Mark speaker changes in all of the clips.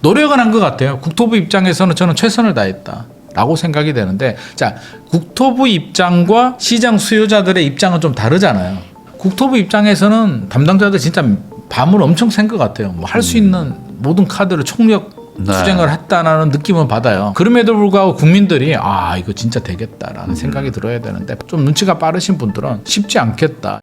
Speaker 1: 노력은 한 것 같아요. 국토부 입장에서는 저는 최선을 다했다라고 생각이 되는데, 자, 국토부 입장과 시장 수요자들의 입장은 좀 다르잖아요. 국토부 입장에서는 담당자들 진짜 밤을 엄청 샌 것 같아요. 뭐 할 수 있는 모든 카드를 총력 투쟁을 했다는 느낌은 받아요. 그럼에도 불구하고 국민들이 이거 진짜 되겠다라는 생각이 들어야 되는데, 좀 눈치가 빠르신 분들은 쉽지 않겠다.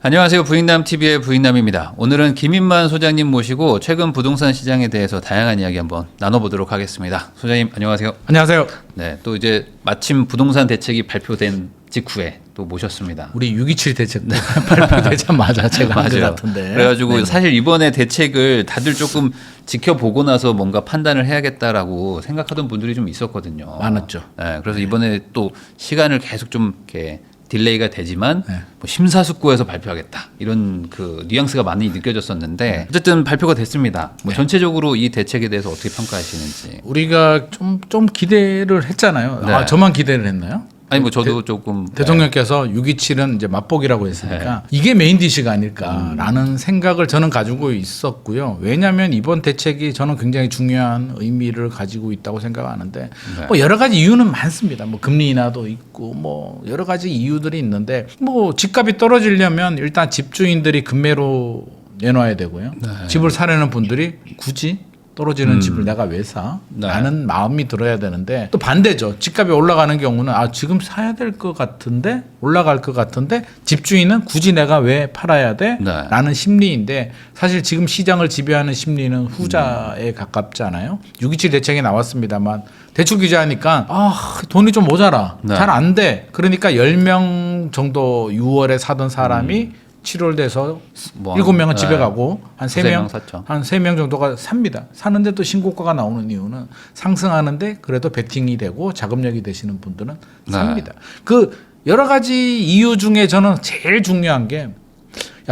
Speaker 2: 안녕하세요. 부인남TV의 부인남입니다. 오늘은 김인만 소장님 모시고 최근 부동산 시장에 대해서 다양한 이야기 한번 나눠보도록 하겠습니다. 소장님 안녕하세요.
Speaker 1: 안녕하세요.
Speaker 2: 네, 또 이제 마침 부동산 대책이 발표된 직후에 또 모셨습니다.
Speaker 1: 우리 6.27 대책 발표되자마자 제가 한 것 같은데.
Speaker 2: 그래가지고
Speaker 1: 네네.
Speaker 2: 사실 이번에 대책을 다들 조금 지켜보고 나서 뭔가 판단을 해야겠다라고 생각하던 분들이 좀 있었거든요.
Speaker 1: 많았죠.
Speaker 2: 네, 그래서 이번에 또 시간을 계속 좀 이렇게 딜레이가 되지만
Speaker 1: 네.
Speaker 2: 뭐 심사숙고해서 발표하겠다 이런 그 뉘앙스가 많이 느껴졌었는데 어쨌든 발표가 됐습니다. 뭐
Speaker 1: 네.
Speaker 2: 전체적으로 이 대책에 대해서 어떻게 평가하시는지.
Speaker 1: 우리가 좀 기대를 했잖아요.
Speaker 2: 네.
Speaker 1: 저만 기대를 했나요?
Speaker 2: 아니 뭐 저도 조금
Speaker 1: 대통령께서 6.27은 이제 맛보기라고 했으니까 이게 메인 디시가 아닐까라는 생각을 저는 가지고 있었고요. 왜냐하면 이번 대책이 저는 굉장히 중요한 의미를 가지고 있다고 생각하는데
Speaker 2: 네.
Speaker 1: 뭐 여러 가지 이유는 많습니다. 뭐 금리 인하도 있고 뭐 여러 가지 이유들이 있는데 뭐 집값이 떨어지려면 일단 집주인들이 급매로 내놔야 되고요.
Speaker 2: 네.
Speaker 1: 집을 사려는 분들이 굳이 떨어지는 집을 내가 왜 사?
Speaker 2: 네.
Speaker 1: 라는 마음이 들어야 되는데 또 반대죠. 집값이 올라가는 경우는 지금 사야 될 것 같은데 올라갈 것 같은데 집주인은 굳이 내가 왜 팔아야 돼?
Speaker 2: 네.
Speaker 1: 라는 심리인데 사실 지금 시장을 지배하는 심리는 후자에 가깝잖아요. 6.27 대책이 나왔습니다만 대출 규제하니까 돈이 좀 모자라.
Speaker 2: 네.
Speaker 1: 잘 안 돼. 그러니까 10명 정도 6월에 사던 사람이 7월 돼서
Speaker 2: 뭐
Speaker 1: 7명은
Speaker 2: 네.
Speaker 1: 집에 가고 한
Speaker 2: 두세
Speaker 1: 3명
Speaker 2: 명 샀죠.
Speaker 1: 한 3명 정도가 삽니다. 사는데 또 신고가가 나오는 이유는 상승하는데 그래도 베팅이 되고 자금력이 되시는 분들은
Speaker 2: 네.
Speaker 1: 삽니다. 그 여러 가지 이유 중에 저는 제일 중요한 게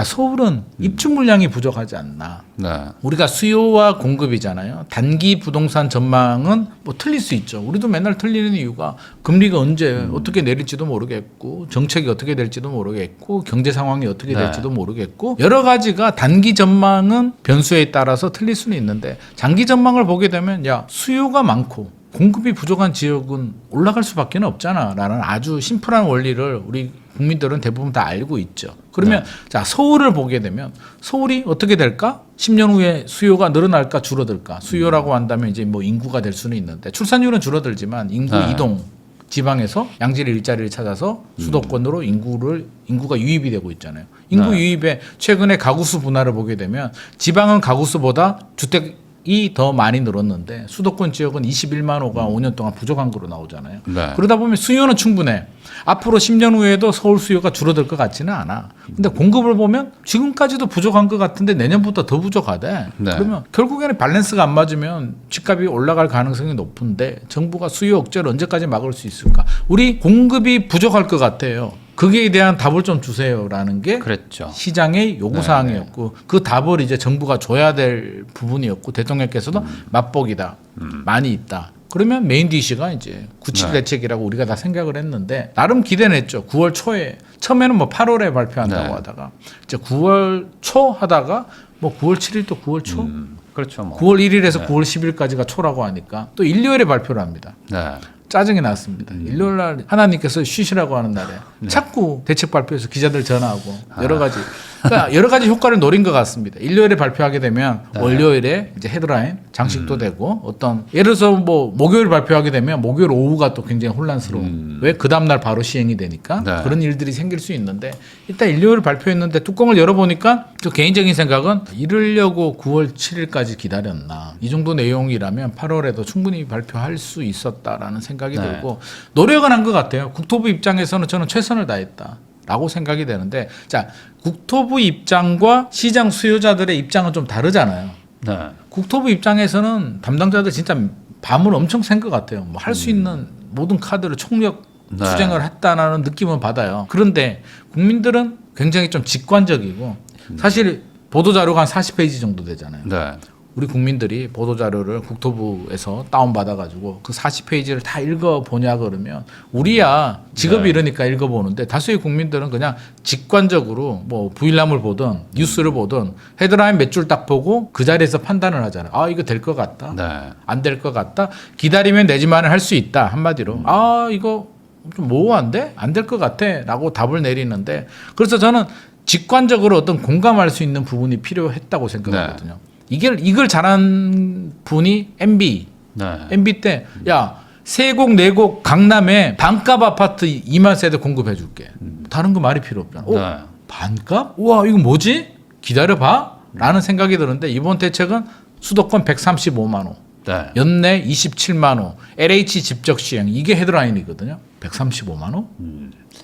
Speaker 1: 서울은 입주 물량이 부족하지 않나.
Speaker 2: 네.
Speaker 1: 우리가 수요와 공급이잖아요. 단기 부동산 전망은 뭐 틀릴 수 있죠. 우리도 맨날 틀리는 이유가 금리가 언제 어떻게 내릴지도 모르겠고 정책이 어떻게 될지도 모르겠고 경제 상황이 어떻게
Speaker 2: 네.
Speaker 1: 될지도 모르겠고 여러 가지가 단기 전망은 변수에 따라서 틀릴 수는 있는데 장기 전망을 보게 되면 수요가 많고 공급이 부족한 지역은 올라갈 수밖에 없잖아라는 아주 심플한 원리를 우리 국민들은 대부분 다 알고 있죠. 그러면 자 서울을 보게 되면 서울이 어떻게 될까? 10년 후에 수요가 늘어날까 줄어들까? 수요라고 한다면 이제 뭐 인구가 될 수는 있는데 출산율은 줄어들지만 인구 이동 지방에서 양질 일자리를 찾아서 수도권으로 인구가 유입이 되고 있잖아요. 인구 유입에 최근에 가구수 분화를 보게 되면 지방은 가구수보다 주택이 더 많이 늘었는데 수도권 지역은 21만 호가 5년 동안 부족한 거로 나오잖아요.
Speaker 2: 네.
Speaker 1: 그러다 보면 수요는 충분해. 앞으로 10년 후에도 서울 수요가 줄어들 것 같지는 않아. 근데 공급을 보면 지금까지도 부족한 것 같은데 내년부터 더 부족하대.
Speaker 2: 네.
Speaker 1: 그러면 결국에는 밸런스가 안 맞으면 집값이 올라갈 가능성이 높은데 정부가 수요 억제를 언제까지 막을 수 있을까? 우리 공급이 부족할 것 같아요. 거기에 대한 답을 좀 주세요라는 게
Speaker 2: 그랬죠.
Speaker 1: 시장의 요구사항이었고 그 답을 이제 정부가 줘야 될 부분이었고 대통령께서도 맛보기다. 많이 있다. 그러면 메인 디시가 이제 9.7 대책이라고 우리가 다 생각을 했는데 나름 기대는 했죠. 9월 초에 처음에는 뭐 8월에 발표한다고 하다가 이제 9월 초 하다가 뭐 9월 7일 또 9월 초
Speaker 2: 그렇죠. 뭐.
Speaker 1: 9월 1일에서 9월 10일까지가 초라고 하니까 또 일요일에 발표를 합니다.
Speaker 2: 네.
Speaker 1: 짜증이 났습니다. 일요일 날 하나님께서 쉬시라고 하는 날에 자꾸 대책 발표해서 기자들 전화하고 여러 가지 그러니까 여러 가지 효과를 노린 것 같습니다. 일요일에 발표하게 되면 월요일에 이제 헤드라인 장식도 되고 어떤 예를 들어서 뭐 목요일 발표하게 되면 목요일 오후가 또 굉장히 혼란스러워. 왜 그 다음 날 바로 시행이 되니까
Speaker 2: 네.
Speaker 1: 그런 일들이 생길 수 있는데 일단 일요일 발표했는데 뚜껑을 열어보니까 저 개인적인 생각은 이르려고 9월 7일까지 기다렸나 이 정도 내용이라면 8월에도 충분히 발표할 수 있었다라는 생각이 들고 노력은 한 것 같아요. 국토부 입장에서는 저는 최선을 다했다라고 생각이 되는데 자 국토부 입장과 시장 수요자들의 입장은 좀 다르잖아요.
Speaker 2: 네.
Speaker 1: 국토부 입장에서는 담당자들 진짜 밤을 엄청 샌 것 같아요. 뭐 할 수 있는 모든 카드를 총력 투쟁을 했다는 느낌은 받아요. 그런데 국민들은 굉장히 좀 직관적이고 사실 보도자료가 한 40페이지 정도 되잖아요.
Speaker 2: 네.
Speaker 1: 우리 국민들이 보도자료를 국토부에서 다운받아가지고 그 40페이지를 다 읽어보냐 그러면 우리야 직업이
Speaker 2: 네.
Speaker 1: 이러니까 읽어보는데 다수의 국민들은 그냥 직관적으로 뭐 부일남을 보든 뉴스를 보든 헤드라인 몇 줄 딱 보고 그 자리에서 판단을 하잖아요. 아 이거 될 것 같다.
Speaker 2: 네.
Speaker 1: 안 될 것 같다. 기다리면 내지만을 할 수 있다. 한마디로. 아 이거 좀 모호한데 안 될 것 같아 라고 답을 내리는데 그래서 저는 직관적으로 어떤 공감할 수 있는 부분이 필요했다고 생각하거든요. 이걸 잘한 분이 MB.
Speaker 2: 네.
Speaker 1: MB 때 야 세곡 네곡 강남에 반값 아파트 2만 세대 공급해 줄게. 다른 거 말이 필요 없잖아.
Speaker 2: 네.
Speaker 1: 반값? 우와 이거 뭐지? 기다려봐 라는 생각이 드는데 이번 대책은 수도권 135만 호
Speaker 2: 네.
Speaker 1: 연내 27만 호 LH 직접 시행 이게 헤드라인이거든요. 135만 호?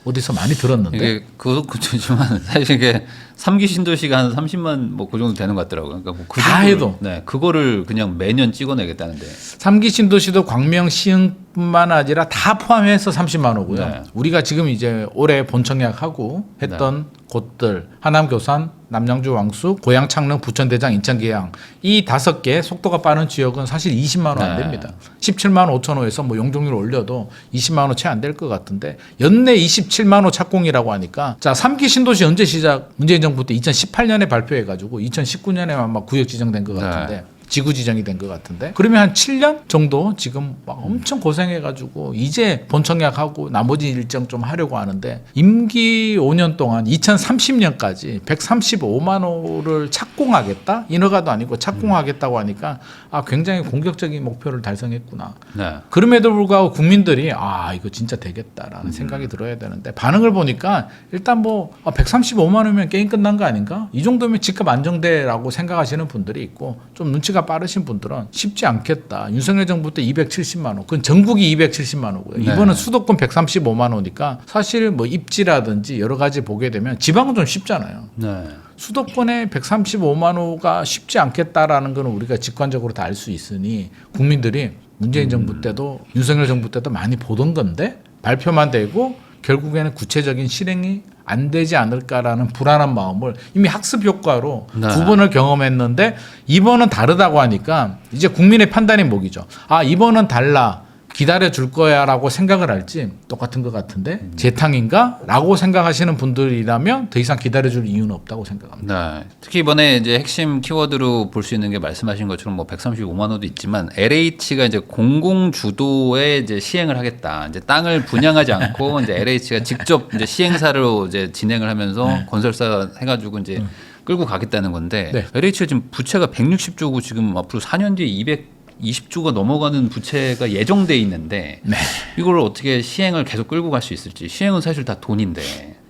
Speaker 1: 어디서 많이 들었는데
Speaker 2: 이게 그렇지만 사실 이게 3기 신도시가 한 30만 뭐 그 정도 되는 것 같더라고요. 그러니까 뭐그
Speaker 1: 다 해도.
Speaker 2: 네, 그거를 그냥 매년 찍어내겠다는데.
Speaker 1: 3기 신도시도 광명 시흥뿐만 아니라 다 포함해서 30만 호고요.
Speaker 2: 네.
Speaker 1: 우리가 지금 이제 올해 본청약하고 했던 곳들 하남 교산, 남양주 왕숙, 고양 창릉, 부천 대장, 인천 계양 이 5개 속도가 빠른 지역은 사실 20만 호 안
Speaker 2: 네.
Speaker 1: 됩니다. 17만 5천 호에서 뭐 용적률 올려도 20만 호 채 안 될 것 같은데 연내 27만 호 착공이라고 하니까 자 3기 신도시 언제 시작? 문재인 정부 때 2018년에 발표해가지고 2019년에 아마 구역 지정된 것 같은데 지구 지정이 된 것 같은데 그러면 한 7년 정도 지금 막 엄청 고생해가지고 이제 본청약하고 나머지 일정 좀 하려고 하는데 임기 5년 동안 2030년까지 135만 호를 착공하겠다? 인허가도 아니고 착공하겠다고 하니까 아 굉장히 공격적인 목표를 달성했구나.
Speaker 2: 네.
Speaker 1: 그럼에도 불구하고 국민들이 아 이거 진짜 되겠다라는 생각이 들어야 되는데 반응을 보니까 일단 뭐 135만 원이면 게임 끝난 거 아닌가? 이 정도면 집값 안정돼라고 생각하시는 분들이 있고 좀 눈치가 빠르신 분들은 쉽지 않겠다. 윤석열 정부 때 270만 호, 그건 전국이 270만 호고요.
Speaker 2: 네.
Speaker 1: 이번은 수도권 135만 호니까 사실 뭐 입지라든지 여러 가지 보게 되면 지방은 좀 쉽잖아요.
Speaker 2: 네.
Speaker 1: 수도권에 135만 호가 쉽지 않겠다라는 건 우리가 직관적으로 다 알 수 있으니 국민들이 문재인 정부 때도 윤석열 정부 때도 많이 보던 건데 발표만 되고 결국에는 구체적인 실행이 안 되지 않을까라는 불안한 마음을 이미 학습 효과로
Speaker 2: 네.
Speaker 1: 2번을 경험했는데 이번은 다르다고 하니까 이제 국민의 판단이 뭐기죠. 아 이번은 달라. 기다려 줄 거야라고 생각을 할지 똑같은 것 같은데 재탕인가? 라고 생각하시는 분들이라면 더 이상 기다려 줄 이유는 없다고 생각합니다.
Speaker 2: 네. 특히 이번에 이제 핵심 키워드로 볼 수 있는 게 말씀하신 것처럼 뭐 135만 호도 있지만 LH가 이제 공공 주도에 이제 시행을 하겠다. 이제 땅을 분양하지 않고 이제 LH가 직접 이제 시행사로 이제 진행을 하면서 건설사 해가지고 이제 끌고 가겠다는 건데
Speaker 1: 네.
Speaker 2: LH가 지금 부채가 160조고 지금 앞으로 4년 뒤에 220조가 넘어가는 부채가 예정돼 있는데
Speaker 1: 네.
Speaker 2: 이걸 어떻게 시행을 계속 끌고 갈 수 있을지 시행은 사실 다 돈인데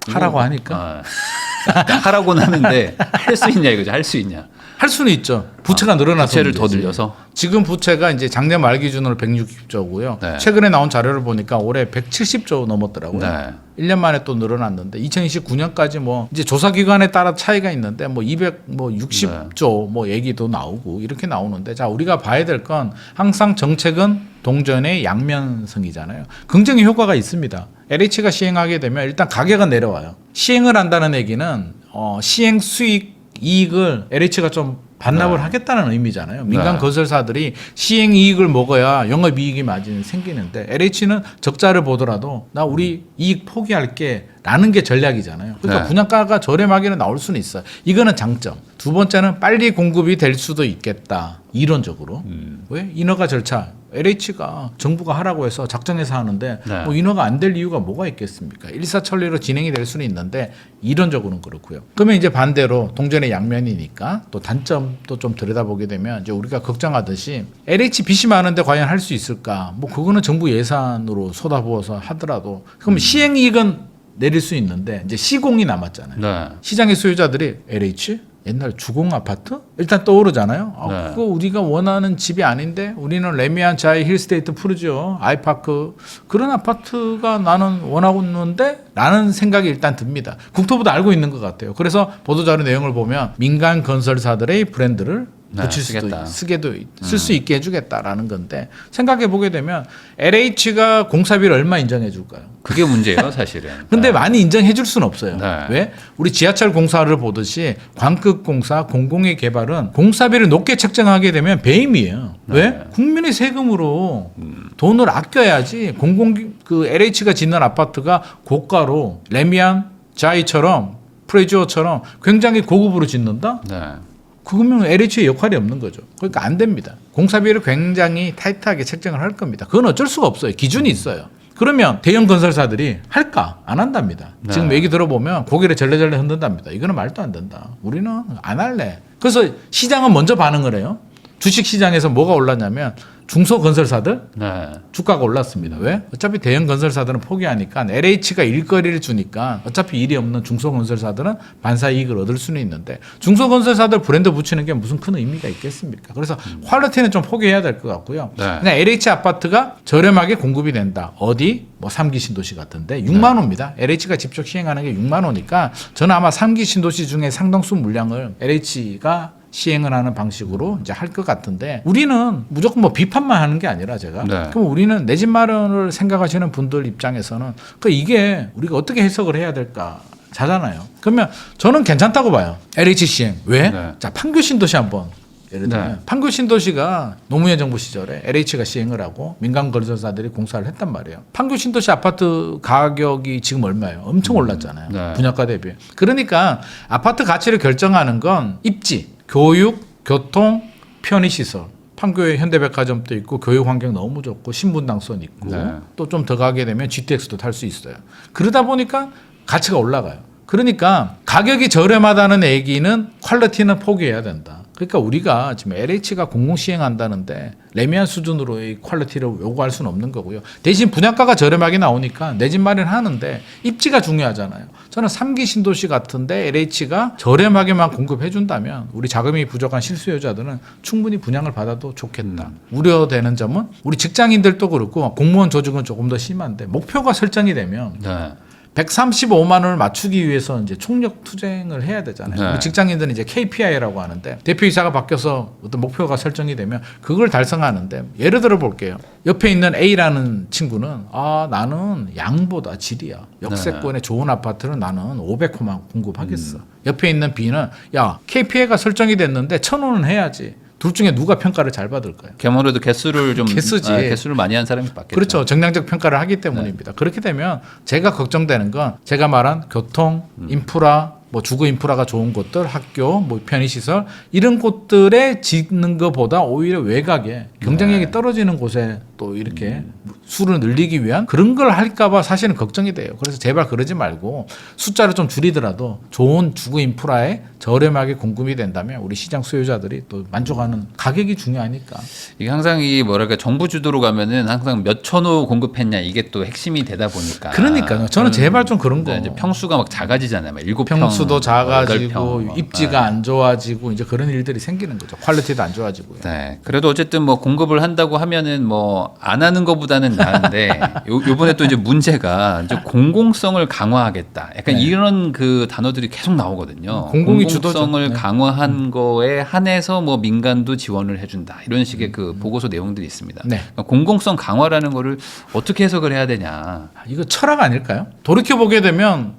Speaker 1: 하라고 하니까
Speaker 2: 하라고는 하는데 할 수 있냐 이거죠. 할 수 있냐.
Speaker 1: 할 수는 있죠. 부채가 늘어나서
Speaker 2: 부채를 더
Speaker 1: 문제지.
Speaker 2: 늘려서
Speaker 1: 지금 부채가 이제 작년 말 기준으로 160조고요.
Speaker 2: 네.
Speaker 1: 최근에 나온 자료를 보니까 올해 170조 넘었더라고요.
Speaker 2: 네.
Speaker 1: 1년 만에 또 늘어났는데 2029년까지 뭐 이제 조사 기관에 따라 차이가 있는데 뭐 260조 뭐 얘기도 나오고 이렇게 나오는데 자 우리가 봐야 될 건 항상 정책은 동전의 양면성이잖아요. 긍정의 효과가 있습니다. LH가 시행하게 되면 일단 가격은 내려와요. 시행을 한다는 얘기는 시행 수익 이익을 LH가 좀 반납을 하겠다는 의미잖아요. 민간
Speaker 2: 네.
Speaker 1: 건설사들이 시행 이익을 먹어야 영업 이익이 많이 생기는데 LH는 적자를 보더라도 나 우리 이익 포기할게 라는 게 전략이잖아요. 그러니까
Speaker 2: 네.
Speaker 1: 분양가가 저렴하게는 나올 수는 있어요. 이거는 장점. 두 번째는 빨리 공급이 될 수도 있겠다. 이론적으로. 왜? 인허가 절차. LH가 정부가 하라고 해서 작정해서 하는데
Speaker 2: 네.
Speaker 1: 뭐 인허가 안 될 이유가 뭐가 있겠습니까? 일사천리로 진행이 될 수는 있는데 이론적으로는 그렇고요. 그러면 이제 반대로 동전의 양면이니까 또 단점도 좀 들여다보게 되면 이제 우리가 걱정하듯이 LH 빚이 많은데 과연 할 수 있을까? 뭐 그거는 정부 예산으로 쏟아부어서 하더라도 그럼 시행이익은 내릴 수 있는데 이제 시공이 남았잖아요.
Speaker 2: 네.
Speaker 1: 시장의 수요자들이 LH 옛날 주공 아파트 일단 떠오르잖아요.
Speaker 2: 네.
Speaker 1: 그거 우리가 원하는 집이 아닌데 우리는 레미안 자이 힐스테이트 푸르지오 아이파크 그런 아파트가 나는 원하고 있는데 라는 생각이 일단 듭니다. 국토부도 알고 있는 것 같아요. 그래서 보도자료 내용을 보면 민간 건설사들의 브랜드를 붙일
Speaker 2: 쓰겠다.
Speaker 1: 쓰게도 쓸 수 있게 해주겠다라는 건데 생각해 보게 되면 LH가 공사비를 얼마 인정해 줄까요?
Speaker 2: 그게 문제예요, 사실은.
Speaker 1: 근데 많이 인정해 줄 수는 없어요.
Speaker 2: 네.
Speaker 1: 왜? 우리 지하철 공사를 보듯이 광급 공사, 공공의 개발은 공사비를 높게 책정하게 되면 배임이에요. 왜? 국민의 세금으로 돈을 아껴야지 그 LH가 짓는 아파트가 고가로 레미안, 자이처럼 프레주어처럼 굉장히 고급으로 짓는다?
Speaker 2: 네.
Speaker 1: 그러면 LH의 역할이 없는 거죠. 그러니까 안 됩니다. 공사비를 굉장히 타이트하게 책정을 할 겁니다. 그건 어쩔 수가 없어요. 기준이 있어요. 그러면 대형 건설사들이 할까? 안 한답니다.
Speaker 2: 네.
Speaker 1: 지금 얘기 들어보면 고개를 절레절레 흔든답니다. 이거는 말도 안 된다. 우리는 안 할래. 그래서 시장은 먼저 반응을 해요. 주식시장에서 뭐가 올랐냐면 중소건설사들
Speaker 2: 네.
Speaker 1: 주가가 올랐습니다. 왜? 어차피 대형 건설사들은 포기하니까 LH가 일거리를 주니까 어차피 일이 없는 중소건설사들은 반사 이익을 얻을 수는 있는데 중소건설사들 브랜드 붙이는 게 무슨 큰 의미가 있겠습니까? 그래서 퀄리티는 좀 포기해야 될 것 같고요.
Speaker 2: 네.
Speaker 1: 그냥 LH 아파트가 저렴하게 공급이 된다. 어디? 뭐 3기 신도시 같은데 6만 호입니다. LH가 직접 시행하는 게 6만 호니까 저는 아마 3기 신도시 중에 상당수 물량을 LH가 시행을 하는 방식으로 이제 할 것 같은데 우리는 무조건 뭐 비판만 하는 게 아니라 제가
Speaker 2: 네.
Speaker 1: 그럼 우리는 내 집 마련을 생각하시는 분들 입장에서는 그 이게 우리가 어떻게 해석을 해야 될까 자잖아요. 그러면 저는 괜찮다고 봐요. LH 시행 왜?
Speaker 2: 네.
Speaker 1: 자 판교 신도시 한번 예를 들면
Speaker 2: 네.
Speaker 1: 판교 신도시가 노무현 정부 시절에 LH가 시행을 하고 민간 건설사들이 공사를 했단 말이에요. 판교 신도시 아파트 가격이 지금 얼마예요? 엄청 올랐잖아요.
Speaker 2: 네.
Speaker 1: 분양가 대비. 그러니까 아파트 가치를 결정하는 건 입지, 교육, 교통, 편의시설. 판교에 현대백화점도 있고 교육 환경 너무 좋고 신분당선 있고
Speaker 2: 네.
Speaker 1: 또 좀 더 가게 되면 GTX도 탈 수 있어요. 그러다 보니까 가치가 올라가요. 그러니까 가격이 저렴하다는 얘기는 퀄리티는 포기해야 된다. 그러니까 우리가 지금 LH가 공공 시행한다는데 레미안 수준으로의 퀄리티를 요구할 수는 없는 거고요. 대신 분양가가 저렴하게 나오니까 내 집 마련하는데 입지가 중요하잖아요. 저는 3기 신도시 같은데 LH가 저렴하게만 공급해 준다면 우리 자금이 부족한 실수요자들은 충분히 분양을 받아도 좋겠다. 우려되는 점은 우리 직장인들도 그렇고 공무원 조직은 조금 더 심한데 목표가 설정이 되면
Speaker 2: 네.
Speaker 1: 135만 원을 맞추기 위해서 이제 총력 투쟁을 해야 되잖아요.
Speaker 2: 네.
Speaker 1: 우리 직장인들은 이제 KPI라고 하는데 대표이사가 바뀌어서 어떤 목표가 설정이 되면 그걸 달성하는데 예를 들어 볼게요. 옆에 있는 A라는 친구는 나는 양보다 질이야. 역세권의 좋은 아파트는 나는 500호만 공급하겠어. 옆에 있는 B는 야 KPI가 설정이 됐는데 1,000호는 해야지. 둘 중에 누가 평가를 잘 받을까요?
Speaker 2: 아무래도 개수를 좀
Speaker 1: 개수지.
Speaker 2: 개수를 많이 한 사람이 받겠죠.
Speaker 1: 그렇죠. 정량적 평가를 하기 때문입니다. 그렇게 되면 제가 걱정되는 건 제가 말한 교통, 인프라, 뭐 주거 인프라가 좋은 곳들, 학교, 뭐 편의시설 이런 곳들에 짓는 것보다 오히려 외곽에 경쟁력이 떨어지는 곳에 또 이렇게 수를 늘리기 위한 그런 걸 할까봐 사실은 걱정이 돼요. 그래서 제발 그러지 말고 숫자를 좀 줄이더라도 좋은 주거 인프라에 저렴하게 공급이 된다면 우리 시장 수요자들이 또 만족하는 가격이 중요하니까.
Speaker 2: 이게 항상 이 뭐랄까 정부 주도로 가면은 항상 몇 천호 공급했냐 이게 또 핵심이 되다 보니까.
Speaker 1: 그러니까요. 저는 제발 좀 그런 거.
Speaker 2: 이제 평수가 막 작아지잖아요. 막 7평,
Speaker 1: 평수도 작아지고
Speaker 2: 8평.
Speaker 1: 입지가 안 좋아지고 이제 그런 일들이 생기는 거죠. 퀄리티도 안 좋아지고요.
Speaker 2: 네. 그래도 어쨌든 뭐 공급을 한다고 하면은 뭐 안 하는 것보다는 나은데 요번에 또 이제 문제가 이제 공공성을 강화하겠다. 약간
Speaker 1: 네.
Speaker 2: 이런 그 단어들이 계속 나오거든요.
Speaker 1: 공공이
Speaker 2: 공공성을
Speaker 1: 주도죠. 네.
Speaker 2: 강화한 거에 한해서 뭐 민간도 지원을 해준다. 이런 식의 그 보고서 내용들이 있습니다.
Speaker 1: 네.
Speaker 2: 그러니까 공공성 강화라는 거를 어떻게 해석을 해야 되냐.
Speaker 1: 이거 철학 아닐까요? 돌이켜 보게 되면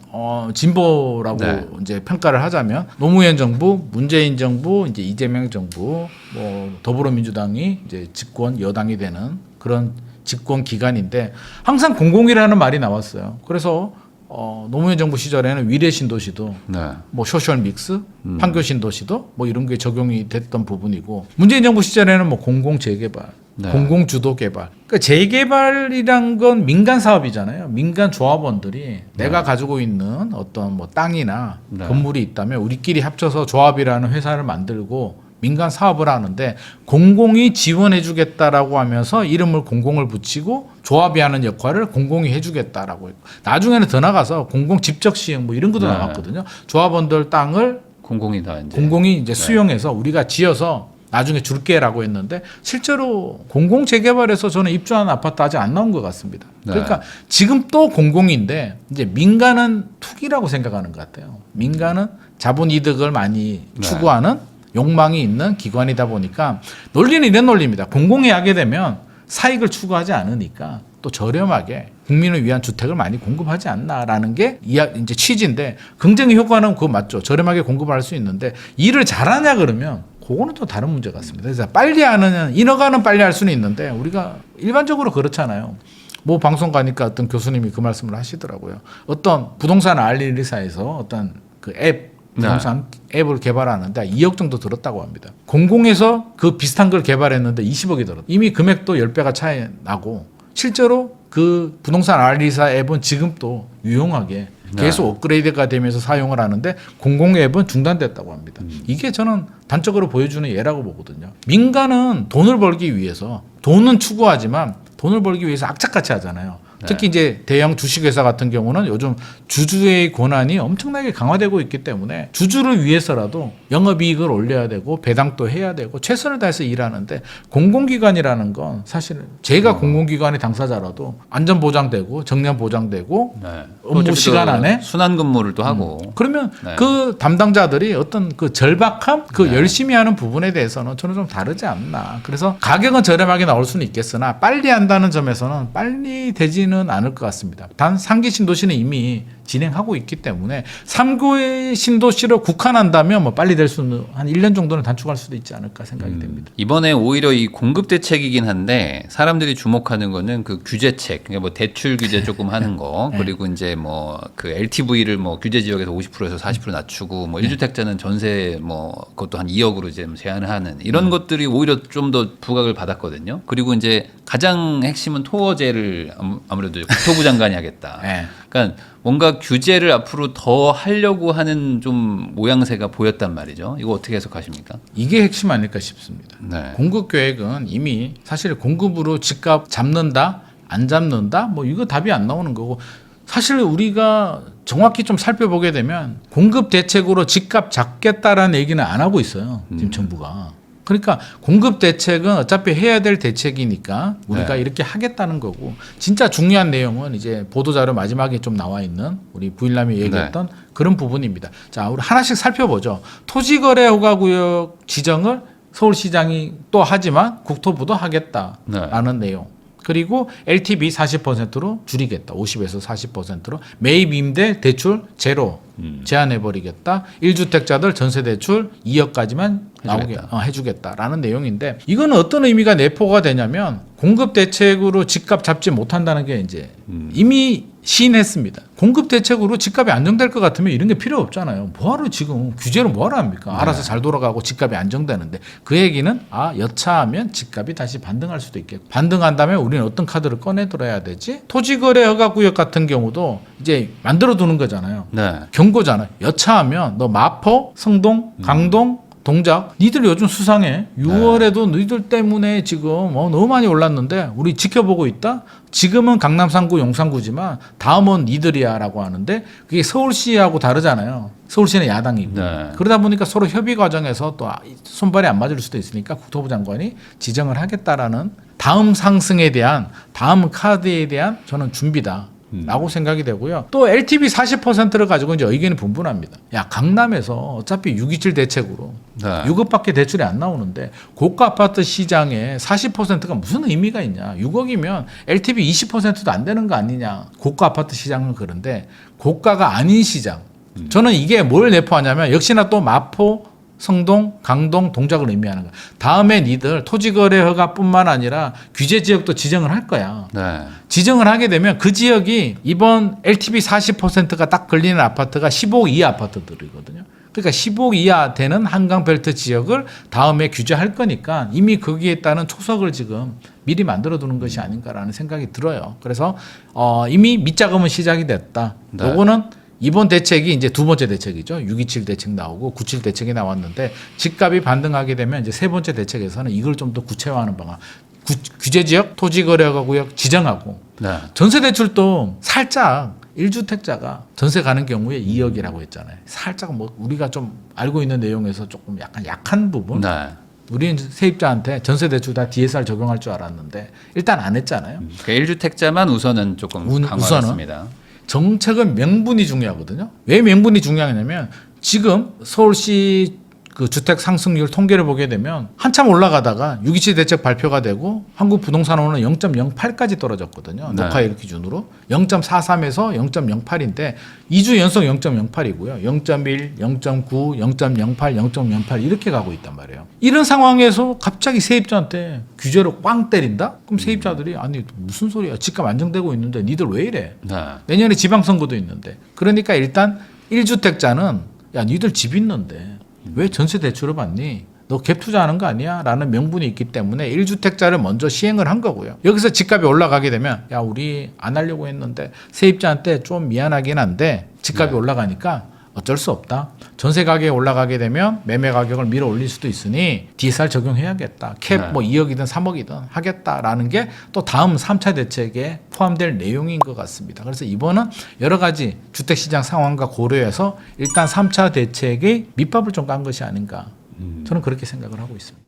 Speaker 1: 진보라고
Speaker 2: 네.
Speaker 1: 이제 평가를 하자면 노무현 정부, 문재인 정부, 이제 이재명 정부, 뭐 더불어민주당이 이제 집권 여당이 되는 그런 집권 기간인데 항상 공공이라는 말이 나왔어요. 그래서 노무현 정부 시절에는 위례 신도시도
Speaker 2: 네.
Speaker 1: 뭐 소셜 믹스, 판교 신도시도 뭐 이런 게 적용이 됐던 부분이고 문재인 정부 시절에는 뭐 공공 재개발,
Speaker 2: 네.
Speaker 1: 공공 주도 개발. 그러니까 재개발이란 건 민간 사업이잖아요. 민간 조합원들이 내가 가지고 있는 어떤 뭐 땅이나
Speaker 2: 네.
Speaker 1: 건물이 있다면 우리끼리 합쳐서 조합이라는 회사를 만들고 민간 사업을 하는데 공공이 지원해 주겠다라고 하면서 이름을 공공을 붙이고 조합이 하는 역할을 공공이 해 주겠다라고 했고 나중에는 더 나가서 공공 직접 시행 뭐 이런 것도
Speaker 2: 네.
Speaker 1: 나왔거든요. 조합원들 땅을
Speaker 2: 공공이 다 이제
Speaker 1: 공공이 이제 수용해서 우리가 지어서 나중에 줄게라고 했는데 실제로 공공 재개발에서 저는 입주한 아파트 아직 안 나온 것 같습니다.
Speaker 2: 네.
Speaker 1: 그러니까 지금 또 공공인데 이제 민간은 투기라고 생각하는 것 같아요. 민간은 자본 이득을 많이
Speaker 2: 네.
Speaker 1: 추구하는 욕망이 있는 기관이다 보니까 논리는 이런 논리입니다. 공공이 하게 되면 사익을 추구하지 않으니까 또 저렴하게 국민을 위한 주택을 많이 공급하지 않나라는 게 이제 취지인데 긍정의 효과는 그거 맞죠. 저렴하게 공급할 수 있는데 일을 잘하냐 그러면 그거는 또 다른 문제 같습니다. 그래서 빨리 하느냐 인허가는 빨리 할 수는 있는데 우리가 일반적으로 그렇잖아요. 뭐 방송 가니까 어떤 교수님이 그 말씀을 하시더라고요. 어떤 부동산 알리리사에서 어떤 그 앱 부동산 앱을 개발하는데 2억 정도 들었다고 합니다. 공공에서 그 비슷한 걸 개발했는데 20억이 들었다. 이미 금액도 10배가 차이 나고 실제로 그 부동산 알리사 앱은 지금도 유용하게 계속 업그레이드가 되면서 사용을 하는데 공공 앱은 중단됐다고 합니다. 이게 저는 단적으로 보여주는 예라고 보거든요. 민간은 돈을 벌기 위해서 돈은 추구하지만 돈을 벌기 위해서 악착같이 하잖아요. 특히 이제 대형 주식회사 같은 경우는 요즘 주주의 권한이 엄청나게 강화되고 있기 때문에 주주를 위해서라도 영업이익을 올려야 되고 배당도 해야 되고 최선을 다해서 일하는데 공공기관이라는 건 사실 제가 공공기관의 당사자라도 안전 보장되고 정년 보장되고 업무 시간 안에
Speaker 2: 순환 근무를 또 하고
Speaker 1: 그러면 그 담당자들이 어떤 그 절박함 그 열심히 하는 부분에 대해서는 저는 좀 다르지 않나. 그래서 가격은 저렴하게 나올 수는 있겠으나 빨리 한다는 점에서는 빨리 되지는 않을 것 같습니다. 단 3기 신도시는 이미 진행하고 있기 때문에 3기 신도시로 국한한다면 뭐 빨리 될 수는 한 1년 정도는 단축할 수도 있지 않을까 생각이 됩니다.
Speaker 2: 이번에 오히려 이 공급 대책이긴 한데 사람들이 주목하는 거는 그 규제책, 그러니까 뭐 대출 규제 조금 하는 거, 그리고 이제 뭐 그 LTV를 뭐 규제 지역에서 50%에서 40% 낮추고 뭐 1주택자는 전세 뭐 그것도 한 2억으로 이제 제한을 하는 이런 것들이 오히려 좀 더 부각을 받았거든요. 그리고 이제 가장 핵심은 토어제를 아무래도 국토부 장관이 하겠다. 그러니까 뭔가 규제를 앞으로 더 하려고 하는 좀 모양새가 보였단 말이죠. 이거 어떻게 해석하십니까?
Speaker 1: 이게 핵심 아닐까 싶습니다. 공급 계획은 이미 사실 공급으로 집값 잡는다, 안 잡는다, 뭐 이거 답이 안 나오는 거고 사실 우리가 정확히 좀 살펴보게 되면 공급 대책으로 집값 잡겠다라는 얘기는 안 하고 있어요. 지금 정부가. 그러니까 공급 대책은 어차피 해야 될 대책이니까 우리가 이렇게 하겠다는 거고 진짜 중요한 내용은 이제 보도자료 마지막에 좀 나와 있는 우리 부일남이 얘기했던 그런 부분입니다. 자, 우리 하나씩 살펴보죠. 토지거래 허가구역 지정을 서울시장이 또 하지만 국토부도 하겠다라는 내용. 그리고 LTV 40%로 줄이겠다. 50에서 40%로. 매입 임대 대출 제로 제한해버리겠다. 1주택자들 전세대출 2억까지만 나오게 해주겠다라는 내용인데 이거는 어떤 의미가 내포가 되냐면 공급 대책으로 집값 잡지 못한다는 게 이제 이미 시인했습니다. 공급 대책으로 집값이 안정될 것 같으면 이런 게 필요 없잖아요. 뭐하러 지금 규제를 뭐하러 합니까? 알아서 잘 돌아가고 집값이 안정되는데 그 얘기는 여차하면 집값이 다시 반등할 수도 있겠고 반등한다면 우리는 어떤 카드를 꺼내들어야 되지? 토지거래 허가구역 같은 경우도 이제 만들어 두는 거잖아요. 경고잖아요. 여차하면 너 마포, 성동, 강동 동작 니들 요즘 수상해. 6월에도 너희들 때문에 지금 너무 많이 올랐는데 우리 지켜보고 있다. 지금은 강남 3구 용산구지만 다음은 니들이야 라고 하는데 그게 서울시하고 다르잖아요. 서울시는 야당이고 그러다 보니까 서로 협의 과정에서 또 손발이 안 맞을 수도 있으니까 국토부 장관이 지정을 하겠다라는 다음 상승에 대한 다음 카드에 대한 저는 준비다. 라고 생각이 되고요. 또 LTV 40%를 가지고 이제 의견이 분분합니다. 야, 강남에서 어차피 627 대책으로 6억밖에 대출이 안 나오는데 고가 아파트 시장에 40%가 무슨 의미가 있냐. 6억이면 LTV 20%도 안 되는 거 아니냐. 고가 아파트 시장은 그런데 고가가 아닌 시장. 저는 이게 뭘 내포하냐면 역시나 또 마포 성동, 강동, 동작을 의미하는 거야. 다음에 니들 토지거래 허가뿐만 아니라 규제 지역도 지정을 할 거야. 지정을 하게 되면 그 지역이 이번 LTV 40%가 딱 걸리는 아파트가 15억 이하 아파트들이거든요. 그러니까 15억 이하 되는 한강벨트 지역을 다음에 규제할 거니까 이미 거기에 따른 초석을 지금 미리 만들어 두는 것이 아닌가라는 생각이 들어요. 그래서 이미 밑작업은 시작이 됐다. 요거는 이번 대책이 이제 두 번째 대책이죠. 627 대책 나오고 97 대책이 나왔는데 집값이 반등하게 되면 이제 세 번째 대책에서는 이걸 좀 더 구체화하는 방안. 규제 지역, 토지거래구역 지정하고 전세 대출도 살짝 1주택자가 전세 가는 경우에 2억이라고 했잖아요. 살짝 뭐 우리가 좀 알고 있는 내용에서 조금 약간 약한 부분. 우리는 세입자한테 전세 대출 다 DSR 적용할 줄 알았는데 일단 안 했잖아요.
Speaker 2: 그러니까 1주택자만 우선은 조금 강화했습니다.
Speaker 1: 정책은 명분이 중요하거든요. 왜 명분이 중요하냐면 지금 서울시 그 주택 상승률 통계를 보게 되면 한참 올라가다가 6.27 대책 발표가 되고 한국부동산원은 0.08까지 떨어졌거든요.
Speaker 2: 네.
Speaker 1: 녹화일 기준으로 0.43에서 0.08인데 2주 연속 0.08이고요. 0.1, 0.9, 0.08, 0.08 이렇게 가고 있단 말이에요. 이런 상황에서 갑자기 세입자한테 규제로 꽝 때린다? 그럼 세입자들이 아니 무슨 소리야? 집값 안정되고 있는데 니들 왜 이래?
Speaker 2: 네.
Speaker 1: 내년에 지방선거도 있는데. 그러니까 일단 1주택자는 야 니들 집 있는데 왜 전세 대출을 받니? 너 갭 투자하는 거 아니야? 라는 명분이 있기 때문에 1주택자를 먼저 시행을 한 거고요. 여기서 집값이 올라가게 되면 야 우리 안 하려고 했는데 세입자한테 좀 미안하긴 한데 집값이
Speaker 2: 네.
Speaker 1: 올라가니까 어쩔 수 없다. 전세 가격이 올라가게 되면 매매 가격을 밀어 올릴 수도 있으니 DSR 적용해야겠다. 캡
Speaker 2: 네.
Speaker 1: 뭐 2억이든 3억이든 하겠다라는 게 또 다음 3차 대책에 포함될 내용인 것 같습니다. 그래서 이번은 여러 가지 주택시장 상황과 고려해서 일단 3차 대책의 밑밥을 좀 깐 것이 아닌가. 저는 그렇게 생각을 하고 있습니다.